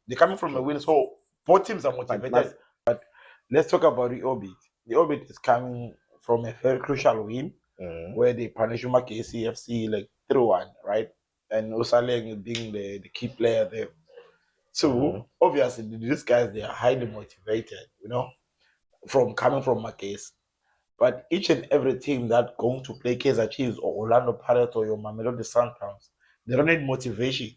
They're coming from a win, so both teams are motivated. But let's talk about the Orbit. The Orbit is coming from a very crucial win where they punish KCFC like 3-1, right? And Osaleng being the key player there. So obviously these guys, they are highly motivated, from coming from Marquez. But each and every team that going to play Kaizer Chiefs or Orlando Pirates or your Mamelodi Sundowns, they don't need motivation.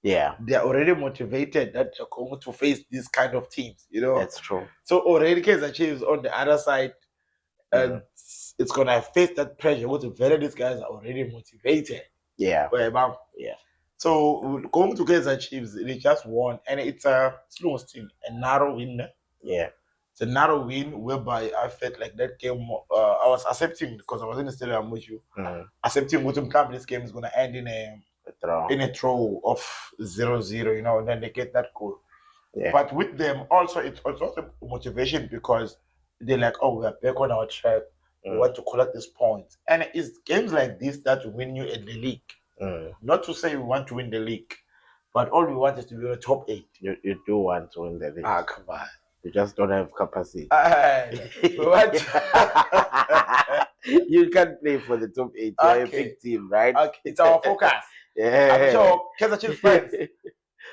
Yeah, they are already motivated that they're going to face these kind of teams. that's true. So already Kaizer Chiefs on the other side, and it's gonna face that pressure. What if these guys are already motivated? Yeah. Yeah. So going to Kaizer Chiefs, they just won, and it's a slow team, a narrow win. Yeah. It's a narrow win whereby I felt like that game. I was accepting because I was in the stadium with you. Accepting what this game is gonna end in a draw of 0-0, and then they get that goal. Yeah. But with them also, it's also motivation because they're like, oh, we are back on our track. We want to collect this point. And it's games like this that win you in the league. Not to say we want to win the league, but all we want is to be in the top 8. You do want to win the league. Ah, come on. You just don't have capacity. What? You can't play for the top 8. You're a big team, right? Okay. It's our focus. Yeah. I'm sure Kaizer Chiefs fans,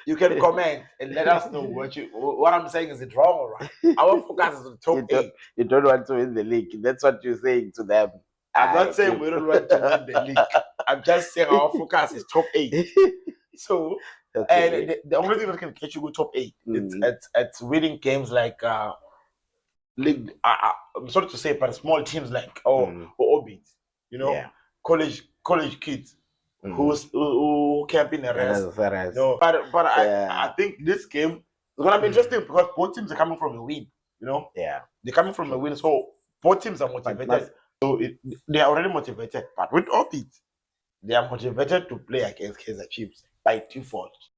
you can comment and let us know what I'm saying is it wrong or right. Our focus is the top 8. You don't want to win the league. That's what you're saying to them. I'm not saying we don't want to win the league. I'm just saying our focus is top 8. So, and the only thing that can catch you go top 8, it's winning games like league. I'm sorry to say, but small teams like Orbit, college kids who camp in the rest. But I think this game is gonna be interesting because both teams are coming from a win. Yeah, they're coming from a win, so both teams are motivated. So they are already motivated. But with Orbit, they are motivated to play against Kaizer Chiefs by default.